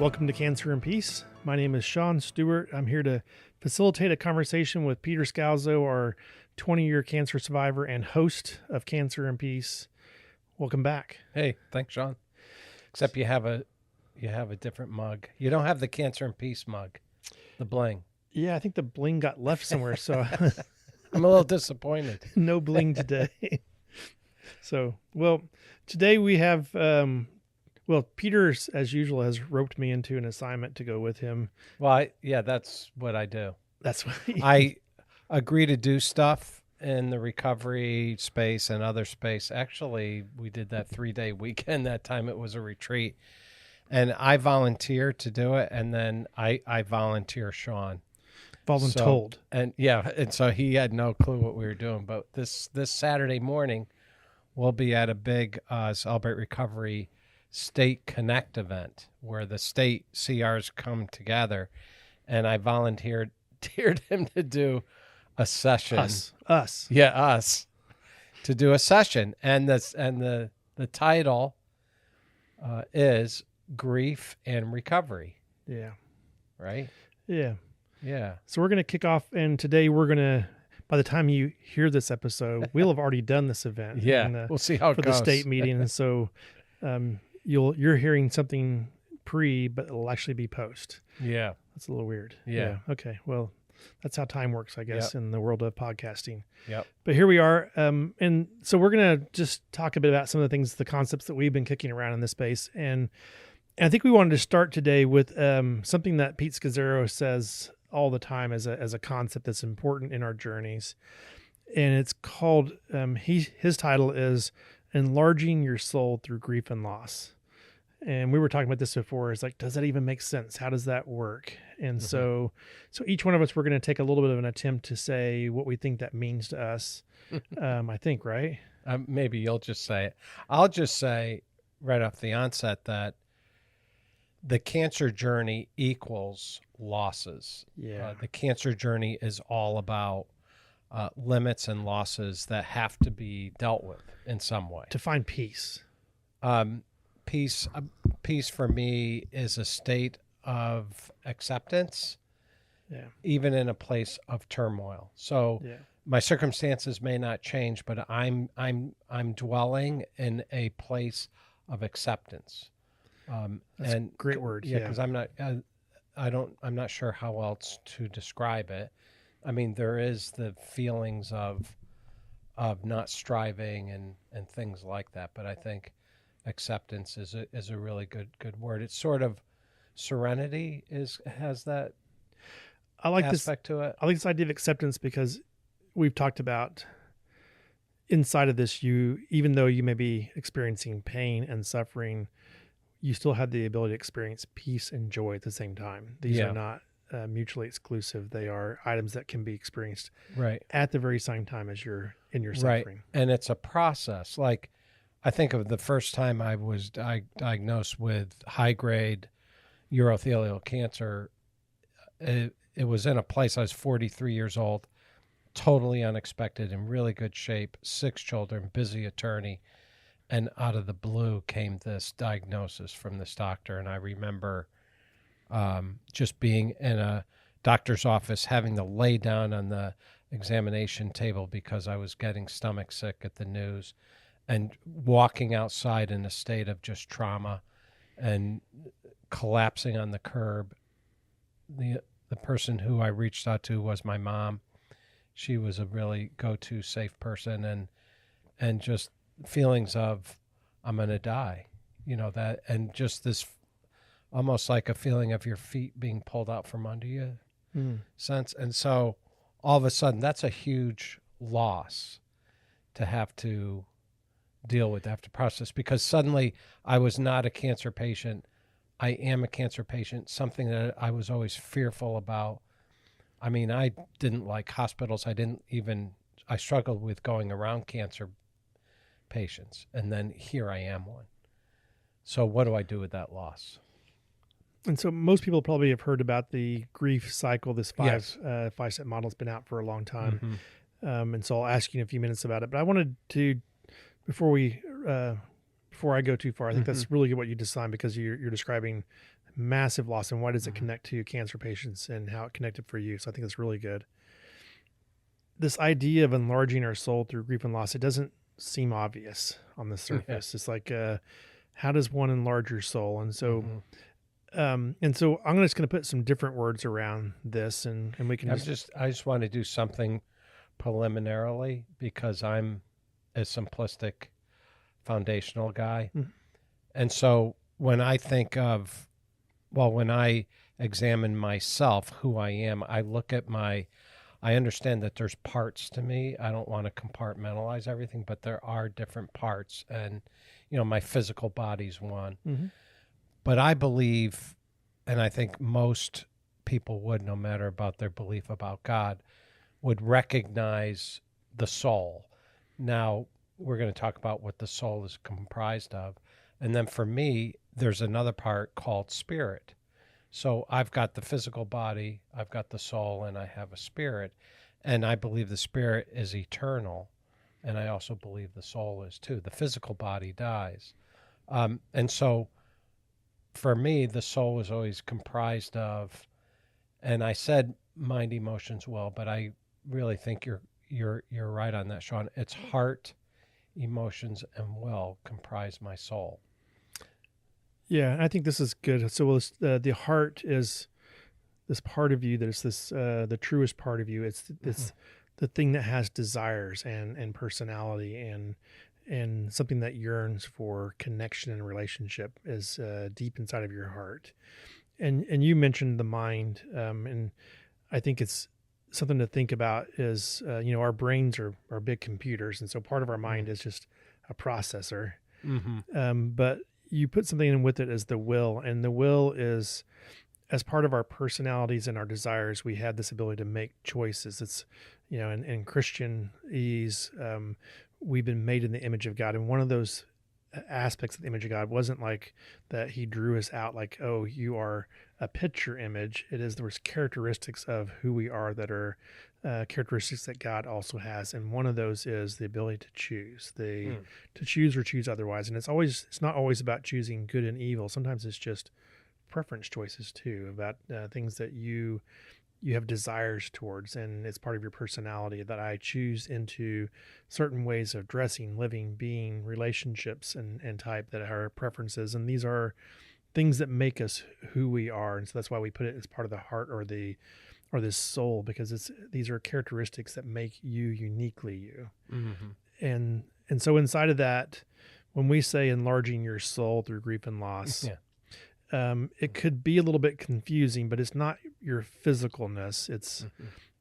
Welcome to Cancer and Peace. My name is Sean Stewart. I'm here to facilitate a conversation with Peter Scalzo, our 20-year cancer survivor and host of Cancer and Peace. Welcome back. Hey, thanks, Sean. Except you have a different mug. You don't have the Cancer and Peace mug, the bling. Yeah, I think the bling got left somewhere, so I'm a little disappointed. No bling today. So, today we have, Peter, as usual, has roped me into an assignment to go with him. Well, that's what I do. That's what I agree to do stuff in the recovery space and other space. Actually, we did that 3-day weekend. That time it was a retreat. And I volunteer to do it, and then I volunteer Sean. Voluntold. And so he had no clue what we were doing. But this Saturday morning, we'll be at a big Celebrate Recovery State Connect event where the state CRs come together, and I volunteered him to do a session. Us. Yeah, us. To do a session. And the title is Grief and Recovery. Yeah. Right? Yeah. Yeah. So we're going to kick off, and today we're going to, by the time you hear this episode, we'll have already done this event. Yeah. We'll see how it goes. For the state meeting. And so you're hearing something but it'll actually be post. Yeah. That's a little weird. Yeah. Okay. Well, that's how time works, I guess, in the world of podcasting. Yep. But here we are. And so we're going to just talk a bit about some of the things, the concepts that we've been kicking around in this space. And I think we wanted to start today with something that Pete Scazzero says all the time as a concept that's important in our journeys. And it's called, his title is Enlarging Your Soul Through Grief and Loss. And we were talking about this before. It's like, does that even make sense? How does that work? And so each one of us, we're going to take a little bit of an attempt to say what we think that means to us. I think, right? Maybe you'll just say it. I'll just say right off the onset that the cancer journey equals losses. Yeah. The cancer journey is all about limits and losses that have to be dealt with in some way. To find peace. Peace for me is a state of acceptance, even in a place of turmoil. So my circumstances may not change, but I'm dwelling in a place of acceptance. That's and a great word. Yeah, because I'm not sure how else to describe it. I mean, there is the feelings of not striving and things like that, but I think acceptance is a really good word. It's sort of serenity has that aspect to it. I like this idea of acceptance because we've talked about inside of this, even though you may be experiencing pain and suffering, you still have the ability to experience peace and joy at the same time. These are not mutually exclusive. They are items that can be experienced at the very same time as you're in your suffering. Right. And it's a process. Like, I think of the first time I was diagnosed with high-grade urothelial cancer. It was in a place, I was 43 years old, totally unexpected, in really good shape, 6 children, busy attorney. And out of the blue came this diagnosis from this doctor. And I remember just being in a doctor's office, having to lay down on the examination table because I was getting stomach sick at the news, and walking outside in a state of just trauma and collapsing on the curb. The person who I reached out to was my mom. She was a really go-to safe person, and just feelings of I'm going to die, that, and just this almost like a feeling of your feet being pulled out from under you sense. And so all of a sudden, that's a huge loss to have to deal with, have to process, because suddenly I was not a cancer patient. I am a cancer patient, something that I was always fearful about. I mean, I didn't like hospitals. I struggled with going around cancer patients, and then here I am one. So what do I do with that loss? And so most people probably have heard about the grief cycle. This five-step model has been out for a long time. Mm-hmm. And so I'll ask you in a few minutes about it. But I wanted to, before I go too far, I think that's really good what you designed, because you're describing massive loss, and why does it connect to cancer patients and how it connected for you. So I think it's really good. This idea of enlarging our soul through grief and loss, it doesn't seem obvious on the surface. It's like, how does one enlarge your soul? And so, and so I'm just going to put some different words around this, and we can I just want to do something preliminarily because I'm a simplistic foundational guy. And so when I think of, when I examine myself, who I am, I look at I understand that there's parts to me. I don't want to compartmentalize everything, but there are different parts. And, my physical body's one. But I believe, and I think most people would, no matter about their belief about God, would recognize the soul. Now, we're going to talk about what the soul is comprised of. And then for me, there's another part called spirit. So I've got the physical body, I've got the soul, and I have a spirit. And I believe the spirit is eternal. And I also believe the soul is too. The physical body dies. And so for me, the soul is always comprised of, and I said mind, emotions, will, but I really think you're right on that, Sean. It's heart, emotions, and will comprise my soul. Yeah, I think this is good. So the heart is this part of you that is this the truest part of you. It's the thing that has desires and personality and something that yearns for connection and relationship is deep inside of your heart. And you mentioned the mind, and I think it's something to think about is our brains are big computers, and so part of our mind is just a processor. But you put something in with it as the will, and the will is, as part of our personalities and our desires, we have this ability to make choices. It's, in Christianese, we've been made in the image of God. And one of those aspects of the image of God wasn't like that he drew us out like, oh, you are a picture image. It is, there's characteristics of who we are that are characteristics that God also has. And one of those is the ability to choose, to choose or choose otherwise. And it's not always about choosing good and evil. Sometimes it's just preference choices too, about things that you have desires towards, and it's part of your personality that I choose into certain ways of dressing, living, being, relationships, and type that are preferences. And these are things that make us who we are. And so that's why we put it as part of the heart or this soul, because these are characteristics that make you uniquely you. And so inside of that, when we say enlarging your soul through grief and loss, it could be a little bit confusing, but it's not your physicalness. It's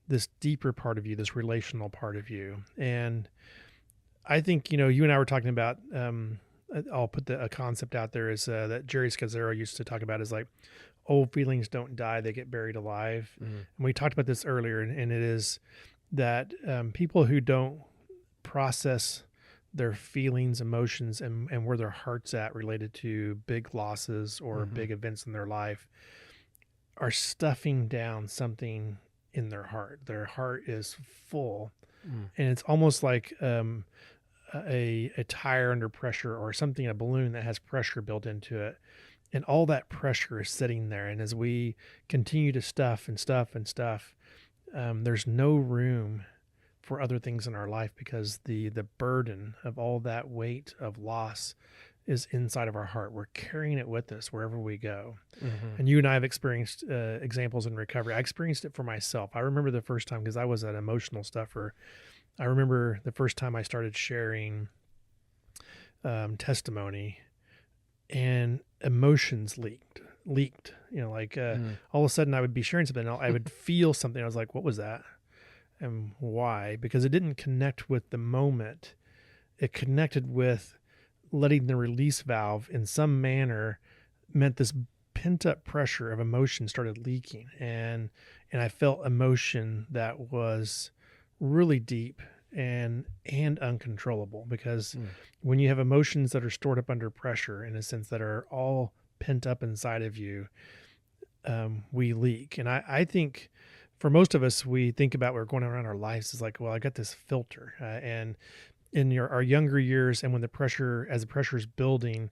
this deeper part of you, this relational part of you. And I think, you and I were talking about, I'll put a concept out there is that Jerry Scazzero used to talk about is like, old feelings don't die, they get buried alive. And we talked about this earlier, and it is that people who don't process their feelings, emotions, and where their heart's at related to big losses or big events in their life are stuffing down something in their heart. Their heart is full, and it's almost like a tire under pressure or something, a balloon that has pressure built into it. And all that pressure is sitting there. And as we continue to stuff, there's no room for other things in our life because the burden of all that weight of loss is inside of our heart. We're carrying it with us wherever we go. And you and I have experienced examples in recovery. I experienced it for myself. I remember the first time, because I was an emotional stuffer. I remember the first time I started sharing testimony, and emotions leaked. All of a sudden I would be sharing something, and I would feel something. I was like, what was that? And why? Because it didn't connect with the moment. It connected with letting the release valve in some manner meant this pent up pressure of emotion started leaking. And I felt emotion that was really deep and uncontrollable, because when you have emotions that are stored up under pressure, in a sense, that are all pent up inside of you, we leak. And I think for most of us, we think about we're going around our lives is like, well, I got this filter, and in our younger years, and when as the pressure is building,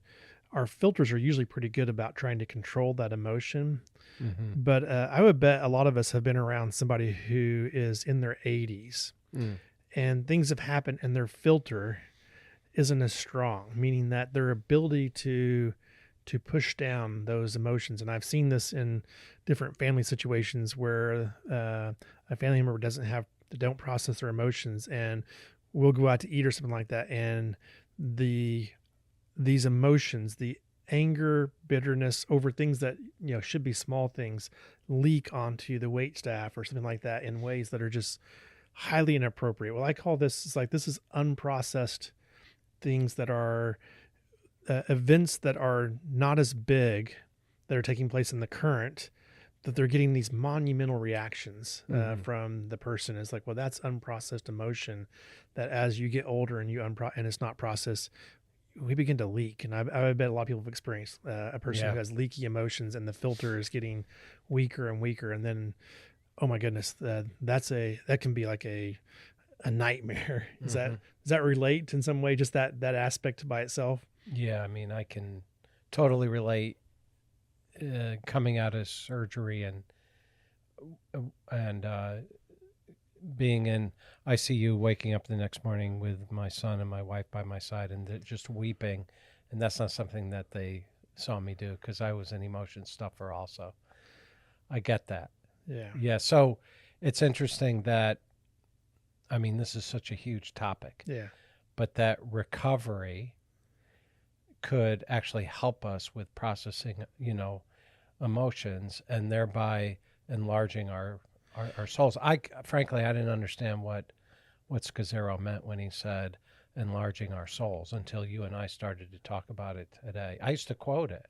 our filters are usually pretty good about trying to control that emotion. Mm-hmm. But I would bet a lot of us have been around somebody who is in their 80s and things have happened and their filter isn't as strong, meaning that their ability to push down those emotions. And I've seen this in different family situations where a family member don't process their emotions, and we'll go out to eat or something like that, and these emotions, the anger, bitterness over things that should be small things, leak onto the wait staff or something like that in ways that are just highly inappropriate. Well, I call this, it's like, this is unprocessed things that are events that are not as big, that are taking place in the current, that they're getting these monumental reactions from the person. It's like, well, that's unprocessed emotion that as you get older and and it's not processed, we begin to leak. And I bet a lot of people have experienced a person who has leaky emotions and the filter is getting weaker and weaker. And then, oh my goodness, that can be like a nightmare. Does that relate in some way, just that aspect by itself? Yeah, I mean, I can totally relate. Coming out of surgery and being in ICU, waking up the next morning with my son and my wife by my side, and just weeping, and that's not something that they saw me do because I was an emotion stuffer. Also, I get that. Yeah. So it's interesting that, I mean, this is such a huge topic. Yeah. But that recovery could actually help us with processing, emotions, and thereby enlarging our souls. Frankly, I didn't understand what Scazzero meant when he said enlarging our souls until you and I started to talk about it today. I used to quote it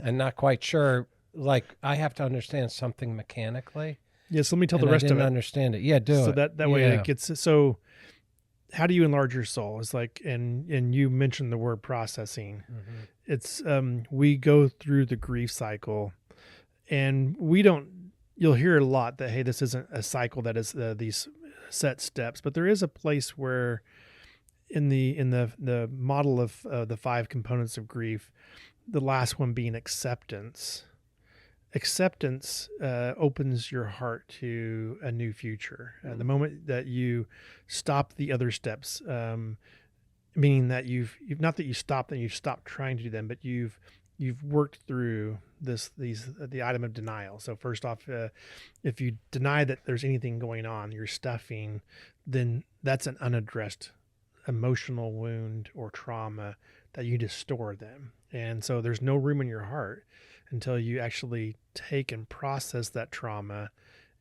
and not quite sure, like, I have to understand something mechanically. Yes, let me tell the rest of it. I didn't understand it. Yeah, do it. So that way it gets, so how do you enlarge your soul? It's like, and you mentioned the word processing. It's, we go through the grief cycle, and you'll hear a lot that, hey, this isn't a cycle that is these set steps, but there is a place where in the model of the 5 components of grief, the last one being acceptance. Acceptance opens your heart to a new future. The moment that you stop the other steps, meaning that you've not that you stopped and you've stopped trying to do them, but you've worked through the item of denial. So first off, if you deny that there's anything going on, you're stuffing, then that's an unaddressed emotional wound or trauma that you just store them. And so there's no room in your heart until you actually take and process that trauma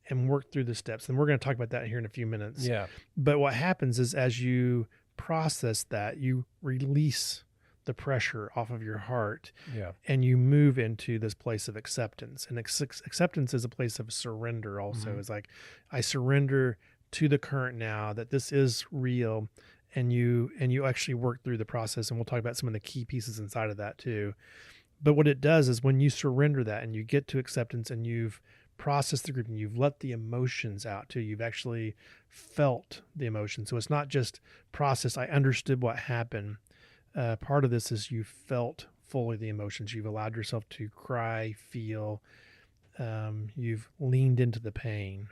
and work through the steps. And we're going to talk about that here in a few minutes. Yeah. But what happens is, as you process that, you release the pressure off of your heart, and you move into this place of acceptance. And acceptance is a place of surrender also. It's like, I surrender to the current now, that this is real. And you actually work through the process. And we'll talk about some of the key pieces inside of that too. But what it does is, when you surrender that and you get to acceptance and you've processed the grief and you've let the emotions out too, you've actually felt the emotion. So it's not just process, I understood what happened. Part of this is you felt fully the emotions. You've allowed yourself to cry, feel. You've leaned into the pain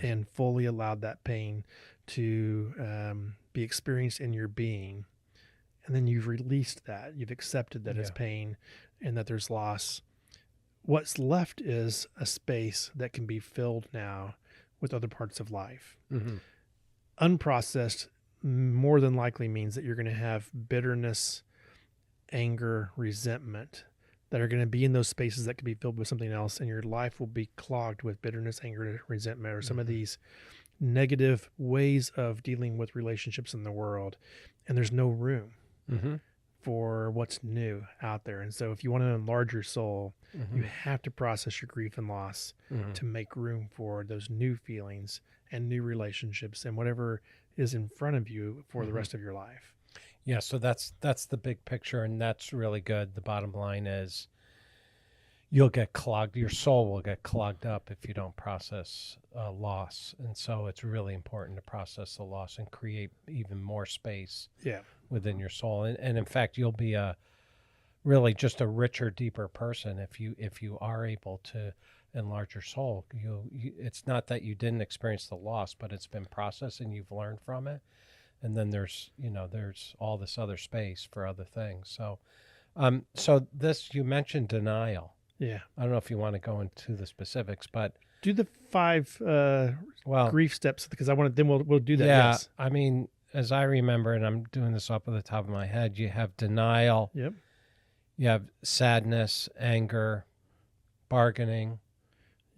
and fully allowed that pain to be experienced in your being. And then you've released that. You've accepted that it's pain and that there's loss. What's left is a space that can be filled now with other parts of life. Unprocessed more than likely means that you're going to have bitterness, anger, resentment that are going to be in those spaces that can be filled with something else. And your life will be clogged with bitterness, anger, resentment, or some of these negative ways of dealing with relationships in the world. And there's no room for what's new out there. And so if you want to enlarge your soul, you have to process your grief and loss to make room for those new feelings and new relationships and whatever is in front of you for the rest of your life. Yeah, so that's the big picture, and that's really good. The bottom line is, you'll get clogged. Your soul will get clogged up if you don't process loss. And so it's really important to process the loss and create even more space within your soul. And in fact, you'll be a really just a richer, deeper person if you are able to enlarge your soul. It's not that you didn't experience the loss, but it's been processed and you've learned from it. And then there's all this other space for other things. So so this, you mentioned denial. Yeah. I don't know if you want to go into the specifics, but Do the 5 grief steps, because I want to. Then we'll do that. yeah, Yes. I mean, as I remember, and I'm doing this off of the top of my head, you have denial, Yep. you have sadness, anger, bargaining.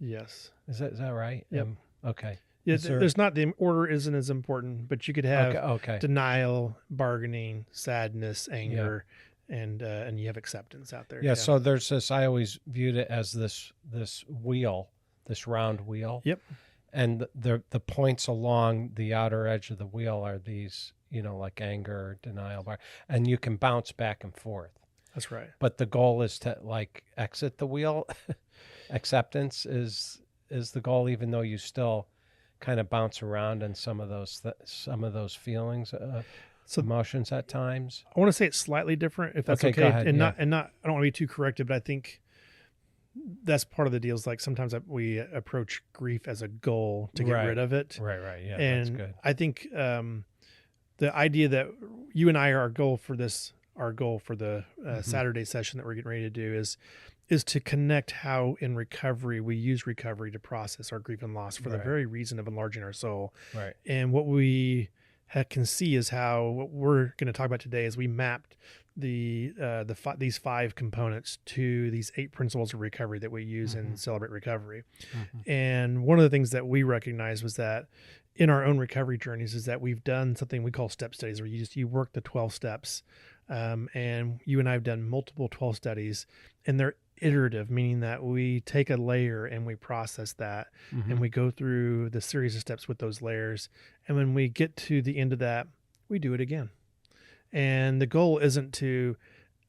Yes. Is that right? Yep. Okay. Yeah. Is there- There's not, the order isn't as important, but you could have okay. denial, bargaining, sadness, anger, and you have acceptance out there. Yeah. So there's this. I always viewed it as this wheel, this round wheel. Yep. And the points along the outer edge of the wheel are these, like anger, denial, and you can bounce back and forth. That's right. But the goal is to like exit the wheel. Acceptance is the goal, even though you still kind of bounce around in some of those feelings, emotions at times. I want to say it's slightly different, if that's okay. Go ahead, and yeah. not. I don't want to be too corrective, but I think that's part of the deal. Is like sometimes we approach grief as a goal to get Right. rid of it. Right. Yeah. And that's good. I think the idea that you and I our goal for the Saturday session that we're getting ready to do is to connect how in recovery we use recovery to process our grief and loss for the Right. very reason of enlarging our soul. Right. And what we can see is how what we're going to talk about today is we mapped these 5 components to these 8 principles of recovery that we use in Celebrate Recovery. Mm-hmm. And one of the things that we recognized was that in our own recovery journeys is that we've done something we call step studies, where you work the 12 steps. And you and I have done multiple 12 studies, and they're iterative, meaning that we take a layer and we process that, and we go through the series of steps with those layers. And when we get to the end of that, we do it again. And the goal isn't to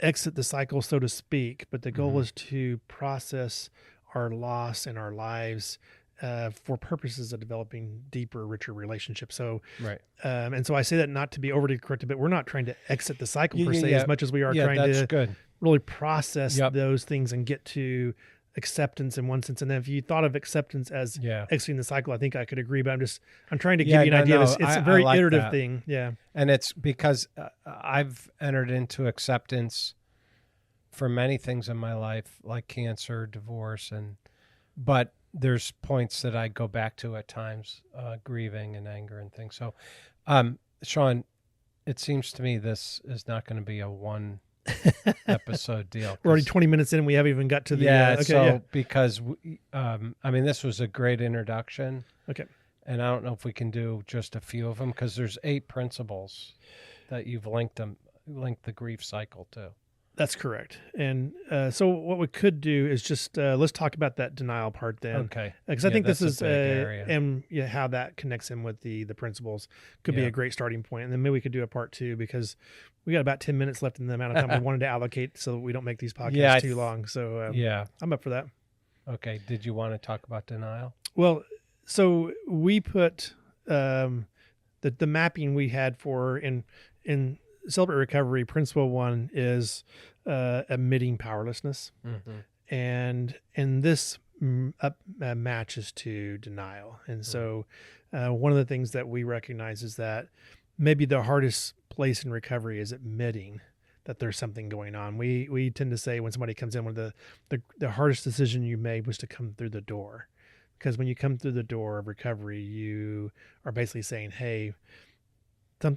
exit the cycle, so to speak, but the goal is to process our loss in our lives for purposes of developing deeper, richer relationships. So, Right. And so I say that not to be overly corrective, but we're not trying to exit the cycle per se Yeah. as much as we are Yeah, trying that's to good. really process Yep. those things and get to acceptance in one sense. And then if you thought of acceptance as Yeah. exiting the cycle, I think I could agree, but I'm trying to Yeah, give you an idea. no, It's I a very like iterative that. thing. Yeah. And it's because I've entered into acceptance for many things in my life, like cancer, divorce, but there's points that I go back to at times, grieving and anger and things. So, Sean, it seems to me this is not going to be a one episode deal. We're already 20 minutes in and we haven't even got to the because this was a great introduction. Okay. And I don't know if we can do just a few of them, because there's 8 principles that you've linked the grief cycle to. That's correct. And so what we could do is just let's talk about that denial part then. Okay. Because I think this that's is a big area. and how that connects in with the principles could be Yeah. a great starting point. And then maybe we could do a part 2, because we got about 10 minutes left in the amount of time we wanted to allocate so that we don't make these podcasts too long. So Yeah. I'm up for that. Okay. Did you want to talk about denial? Well, so we put the mapping we had for in Celebrate Recovery. Principle 1 is admitting powerlessness, and this matches to denial. And so one of the things that we recognize is that maybe the hardest place in recovery is admitting that there's something going on. We tend to say when somebody comes in, one of the hardest decision you made was to come through the door. Because when you come through the door of recovery, you are basically saying, hey,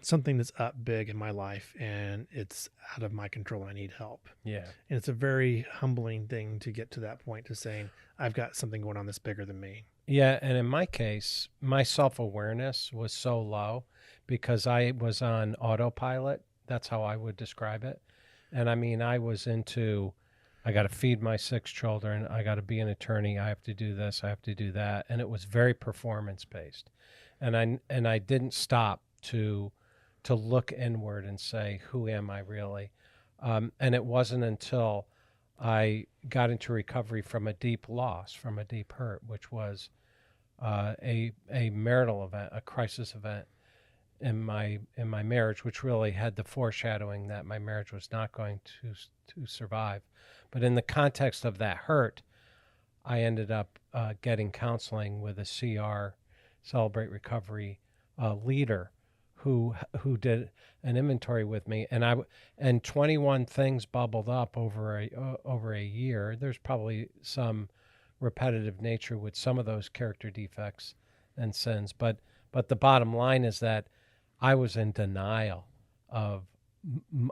something that's up big in my life and it's out of my control. I need help. Yeah. And it's a very humbling thing to get to that point, to saying, I've got something going on that's bigger than me. Yeah. And in my case, my self-awareness was so low because I was on autopilot. That's how I would describe it. And I was into, I got to feed my 6 children. I got to be an attorney. I have to do this. I have to do that. And it was very performance based. And I didn't stop to look inward and say, who am I really? And it wasn't until I got into recovery from a deep loss, from a deep hurt, which was a marital event, a crisis event my marriage, which really had the foreshadowing that my marriage was not going to survive. But in the context of that hurt, I ended up getting counseling with a CR, Celebrate Recovery leader, who did an inventory with me, and 21 things bubbled up over a year. There's probably some repetitive nature with some of those character defects and sins, but the bottom line is that I was in denial of.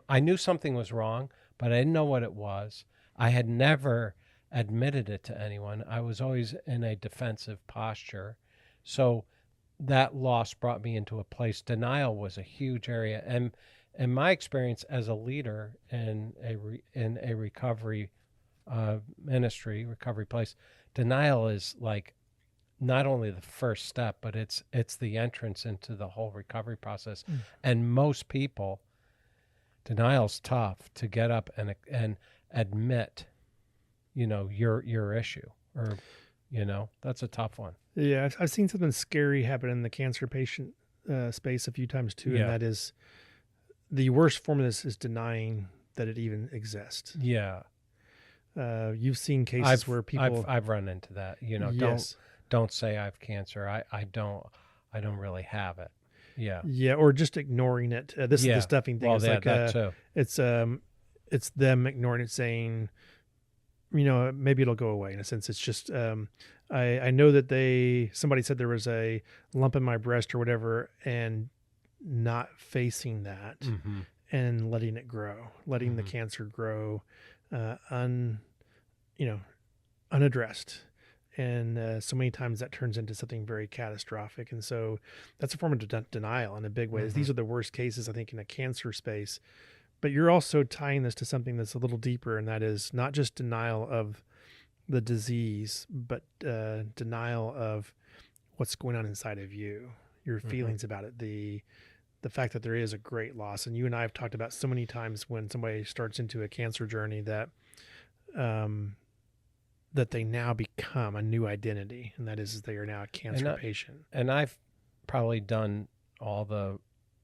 I knew something was wrong, but I didn't know what it was. I had never admitted it to anyone. I was always in a defensive posture. So that loss brought me into a place. Denial was a huge area. And in my experience as a leader in a recovery ministry, recovery place, denial is like not only the first step, but it's the entrance into the whole recovery process. And most people, denial's tough to get up and admit, your issue, or, that's a tough one. Yeah, I've seen something scary happen in the cancer patient space a few times too, and that is the worst form of this is denying that it even exists. Yeah. You've seen cases where people I've run into that. Yes. Don't say I have cancer. I don't really have it. Yeah. Yeah, or just ignoring it. This is the stuffing thing. Well, it's like that too. It's them ignoring it, saying, maybe it'll go away. In a sense, it's just I know that somebody said there was a lump in my breast or whatever, and not facing that and letting it grow, letting the cancer grow, unaddressed. And so many times that turns into something very catastrophic. And so that's a form of denial in a big way. These are the worst cases, I think, in a cancer space. But you're also tying this to something that's a little deeper, and that is not just denial of the disease, but denial of what's going on inside of you, your feelings about it, the fact that there is a great loss. And you and I have talked about so many times when somebody starts into a cancer journey that that they now become a new identity, and that is they are now a cancer patient. And I've probably done all the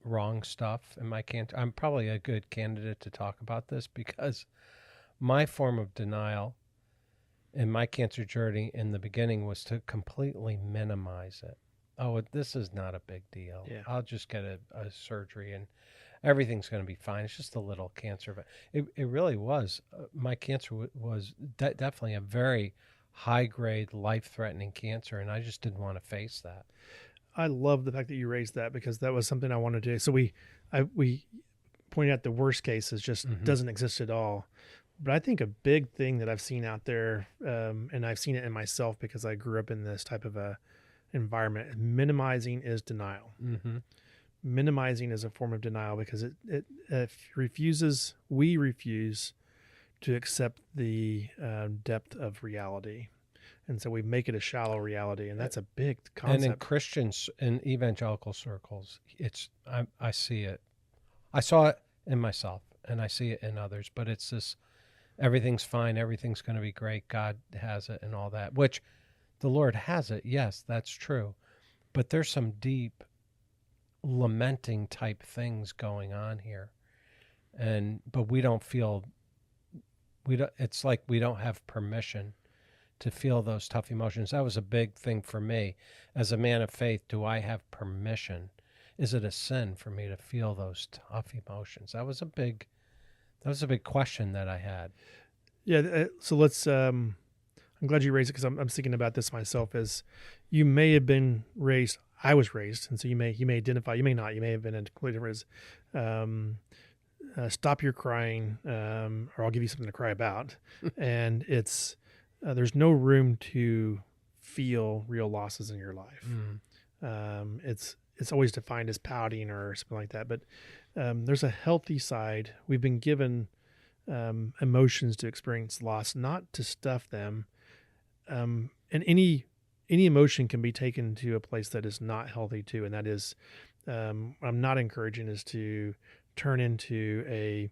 wrong stuff in my cancer. I'm probably a good candidate to talk about this, because my form of denial in my cancer journey in the beginning was to completely minimize it. Oh, this is not a big deal. Yeah. I'll just get a surgery and everything's going to be fine. It's just a little cancer. But it really was. My cancer was definitely a very high-grade, life-threatening cancer, and I just didn't want to face that. I love the fact that you raised that, because that was something I wanted to do. So we pointed out the worst cases just doesn't exist at all. But I think a big thing that I've seen out there, and I've seen it in myself because I grew up in this type of a environment, minimizing is denial. Minimizing is a form of denial, because we refuse to accept the depth of reality. And so we make it a shallow reality, and that's a big concept. And in Christians, in evangelical circles, I see it. I saw it in myself, and I see it in others, but it's this, everything's fine, everything's going to be great, God has it and all that, which the Lord has it. Yes, that's true. But there's some deep lamenting type things going on here. But we don't feel, it's like we don't have permission to feel those tough emotions. That was a big thing for me. As a man of faith, do I have permission? Is it a sin for me to feel those tough emotions? That was a big question that I had. Yeah. So let's, I'm glad you raised it, because I'm thinking about this myself. As you may have been raised, I was raised, and so you may identify, you may not, you may have been in completely different ways. Stop your crying, or I'll give you something to cry about. And it's, there's no room to feel real losses in your life. It's always defined as pouting or something like that. But there's a healthy side. We've been given emotions to experience loss, not to stuff them. And any emotion can be taken to a place that is not healthy too. And that is, what I'm not encouraging is to turn into a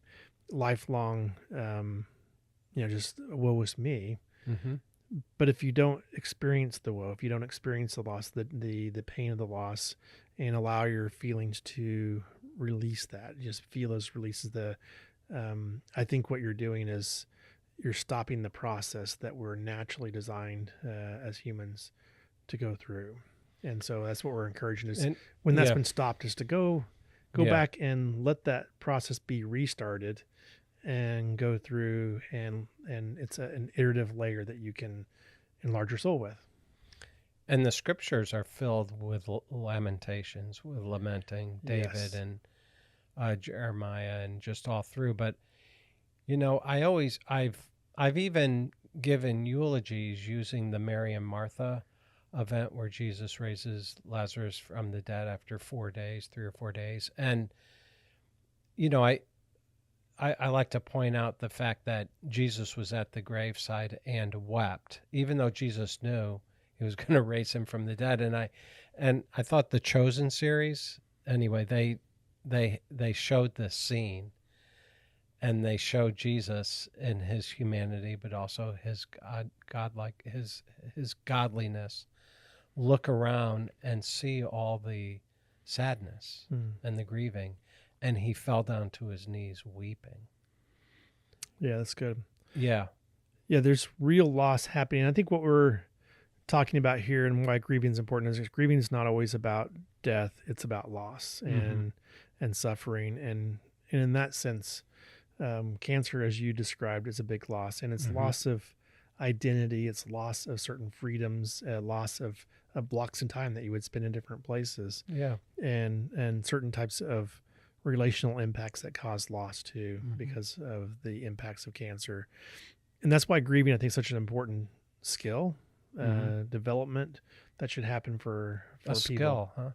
lifelong, just woe is me. But if you don't experience the woe, if you don't experience the loss, the pain of the loss, and allow your feelings to release that. Just feel those releases. I think what you're doing is you're stopping the process that we're naturally designed as humans to go through. And so that's what we're encouraging is when that's been stopped is to go back and let that process be restarted and go through, and it's an iterative layer that you can enlarge your soul with. And the scriptures are filled with lamentations, with lamenting David and Jeremiah, and just all through. But I've even given eulogies using the Mary and Martha event where Jesus raises Lazarus from the dead after 3 or 4 days. And, I like to point out the fact that Jesus was at the graveside and wept, even though Jesus knew he was going to raise him from the dead. And I thought the Chosen series, anyway, they showed this scene, and they showed Jesus in his humanity, but also his his godliness, look around and see all the sadness and the grieving, and he fell down to his knees weeping. Yeah, that's good. Yeah, there's real loss happening. I think what we're talking about here and why grieving is important is grieving is not always about death; it's about loss and suffering, and in that sense, cancer, as you described, is a big loss, and it's loss of identity, it's loss of certain freedoms, loss of blocks in time that you would spend in different places, and certain types of relational impacts that cause loss too because of the impacts of cancer. And that's why grieving, I think, is such an important skill development that should happen for a people. Skill, huh?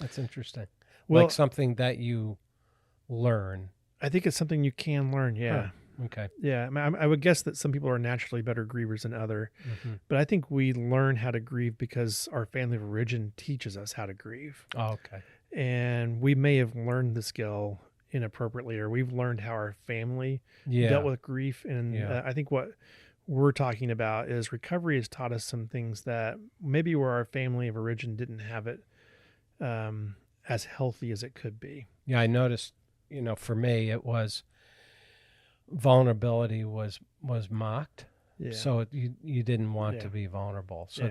That's interesting. Well, like something that you learn. I think it's something you can learn. Yeah. Huh. Okay. Yeah. I would guess that some people are naturally better grievers than other, but I think we learn how to grieve because our family of origin teaches us how to grieve. Oh, okay. And we may have learned the skill inappropriately, or we've learned how our family dealt with grief. And I think what we're talking about is recovery has taught us some things that maybe where our family of origin didn't have it as healthy as it could be. Yeah, I noticed, for me, it was vulnerability was mocked. Yeah. So you didn't want to be vulnerable. So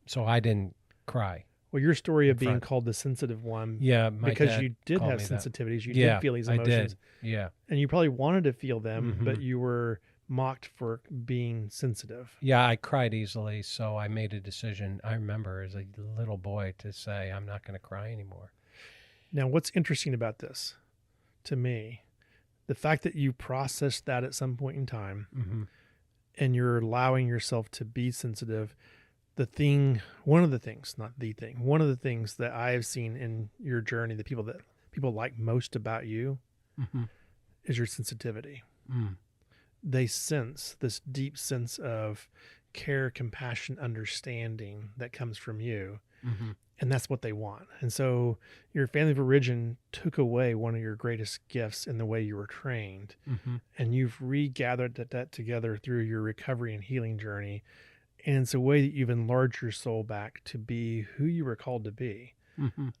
so I didn't cry. Well, your story of being called the sensitive one, because you did have sensitivities, you did feel these emotions. I did. And you probably wanted to feel them, but you were mocked for being sensitive. Yeah, I cried easily, so I made a decision, I remember as a little boy, to say, I'm not going to cry anymore. Now, what's interesting about this, to me, the fact that you processed that at some point in time, and you're allowing yourself to be sensitive, one of the things that I have seen in your journey, the people that people like most about you is your sensitivity. They sense this deep sense of care, compassion, understanding that comes from you. And that's what they want. And so your family of origin took away one of your greatest gifts in the way you were trained. And you've regathered that together through your recovery and healing journey. And it's a way that you've enlarged your soul back to be who you were called to be,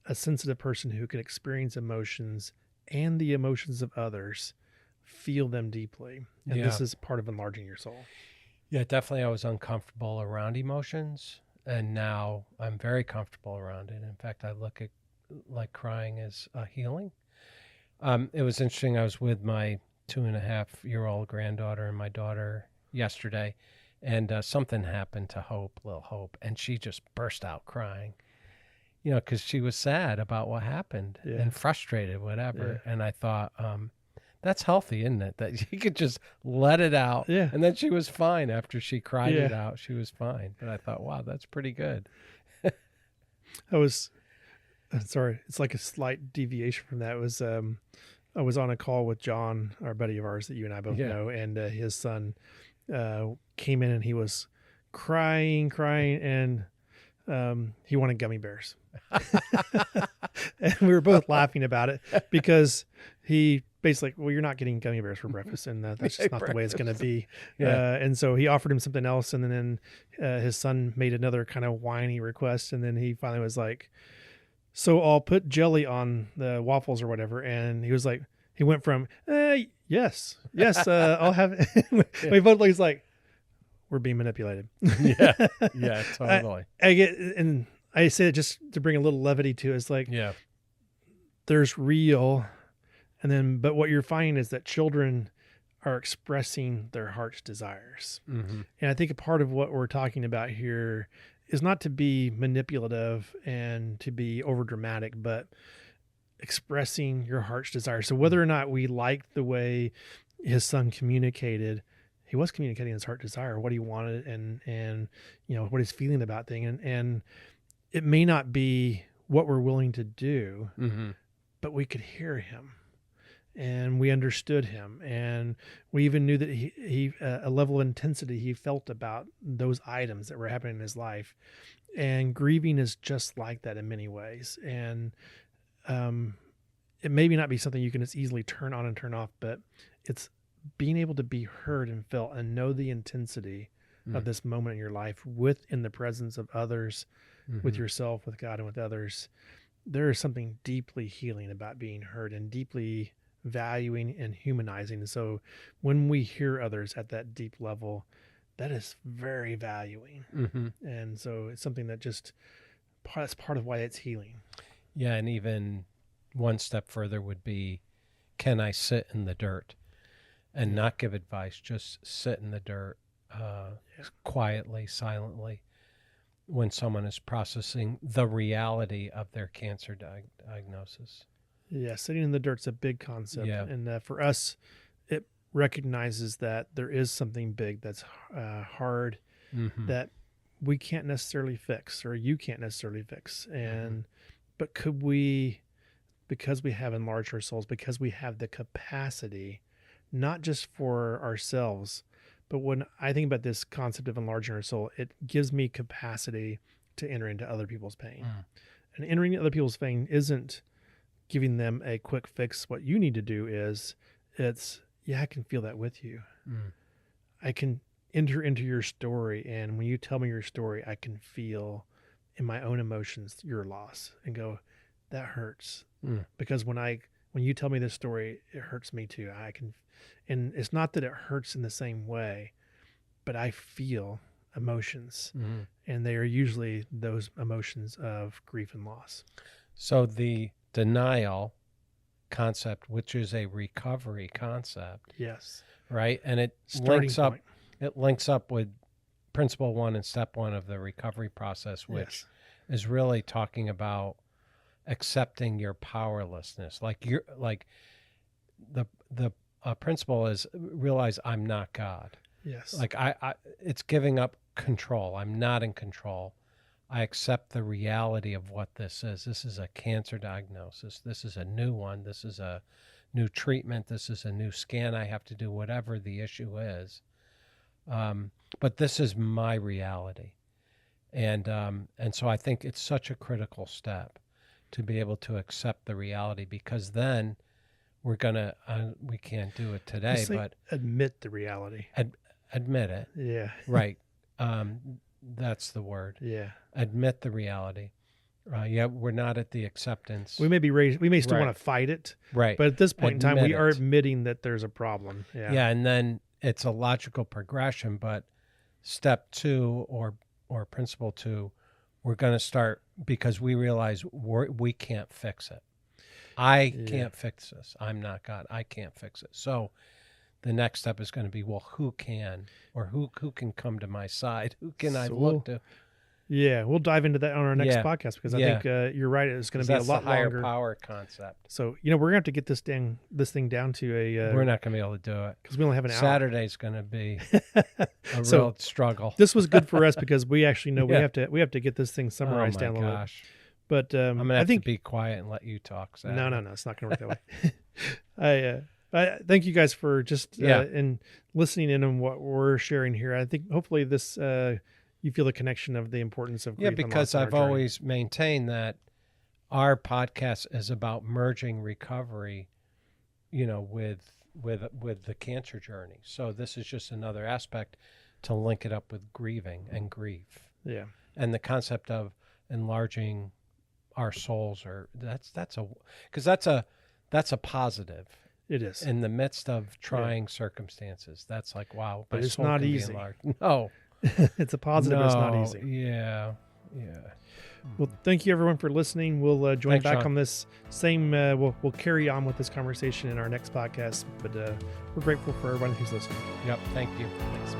a sensitive person who can experience emotions and the emotions of others, feel them deeply. And this is part of enlarging your soul. Yeah, definitely. I was uncomfortable around emotions, and now I'm very comfortable around it. In fact, I look at like crying as a healing. It was interesting. I was with my 2.5-year-old granddaughter and my daughter yesterday, and something happened to little Hope, and she just burst out crying, because she was sad about what happened and frustrated, whatever. And I thought, that's healthy, isn't it? That you could just let it out. Yeah. And then she was fine after she cried it out. She was fine. But I thought, wow, that's pretty good. Sorry, it's like a slight deviation from that. It was, I was on a call with John, our buddy of ours that you and I both know, and his son came in and he was crying, and he wanted gummy bears. And we were both laughing about it because he basically, well, you're not getting gummy bears for breakfast, and that's just not the way it's going to be. And so he offered him something else, and then his son made another kind of whiny request, and then he finally was like, So I'll put jelly on the waffles or whatever. And he was like, he went from, yes, I'll have it. We both like, like, we're being manipulated. Yeah. Yeah, totally. I get, and I say it just to bring a little levity to it. It's like, Yeah. there's real. And then, but what you're finding is that children are expressing their heart's desires. Mm-hmm. And I think a part of what we're talking about here is not to be manipulative and to be over dramatic, but expressing your heart's desire. So whether or not we liked the way his son communicated, he was communicating his heart desire, what he wanted, and you know what he's feeling about things, and it may not be what we're willing to do, Mm-hmm. but we could hear him. And we understood him, and we even knew that he a level of intensity he felt about those items that were happening in his life. And grieving is just like that in many ways. And it maybe not be something you can as easily turn on and turn off, but it's being able to be heard and felt and know the intensity of this moment in your life in the presence of others, with yourself, with God, and with others. There is something deeply healing about being heard and deeply valuing and humanizing. And so when we hear others at that deep level, that is very valuing. And so it's something that that's part of why it's healing. Yeah, and even one step further would be, can I sit in the dirt and not give advice, just sit in the dirt quietly, silently, when someone is processing the reality of their cancer diagnosis. Yeah, sitting in the dirt's a big concept. Yeah. And for us, it recognizes that there is something big that's hard, that we can't necessarily fix, or you can't necessarily fix. And but could we, because we have enlarged our souls, because we have the capacity, not just for ourselves, but when I think about this concept of enlarging our soul, it gives me capacity to enter into other people's pain. And entering other people's pain isn't giving them a quick fix. What you need to do is, I can feel that with you. I can enter into your story, and when you tell me your story, I can feel in my own emotions your loss and go, that hurts. Because when you tell me this story, it hurts me too. And it's not that it hurts in the same way, but I feel emotions, and they are usually those emotions of grief and loss. So the denial concept, which is a recovery concept, Yes, right? And it links up with principle 1 and step 1 of the recovery process, which is really talking about accepting your powerlessness. Like the principle is realize I'm not God. Yes. Like it's giving up control. I'm not in control. I accept the reality of what this is. This is a cancer diagnosis. This is a new one. This is a new treatment. This is a new scan I have to do, whatever the issue is. But this is my reality. And so I think it's such a critical step to be able to accept the reality, because then we're going to, we can't do it today, but admit the reality. Admit it. Yeah. Right. That's the word. Yeah. Admit the reality. We're not at the acceptance. We may still want to fight it. Right. But at this point in time, we are it. admitting that there's a problem. Yeah. Yeah. And then it's a logical progression, but step 2 or principle 2, we're going to start, because we realize we can't fix it. I can't fix this. I'm not God. I can't fix it. So the next step is going to be, well, who can, or who can come to my side? Who can I look to? Yeah, we'll dive into that on our next podcast, because I think you're right. It's going to be a lot higher longer. Power concept. So we're going to have to get this thing down to a. We're not going to be able to do it because we only have an hour. Saturday's going to be a real struggle. This was good for us because we actually know we have to get this thing summarized down a little bit. But I'm going to have to be quiet and let you talk. Saturday. No, it's not going to work that way. I thank you guys for just and listening in on what we're sharing here. I think hopefully this you feel the connection of the importance of grief. Yeah, because I've always maintained that our podcast is about merging recovery, with the cancer journey. So this is just another aspect to link it up with grieving and grief. Yeah, and the concept of enlarging our souls are. That's a positive. It is. In the midst of trying circumstances. That's like, wow. But my it's soul not can be easy. enlarged. No. It's a positive, but it's not easy. Yeah. Well, thank you everyone for listening. We'll join Thanks, back Sean. on this same. We'll carry on with this conversation in our next podcast. But we're grateful for everyone who's listening. Yep. Thank you. Thanks.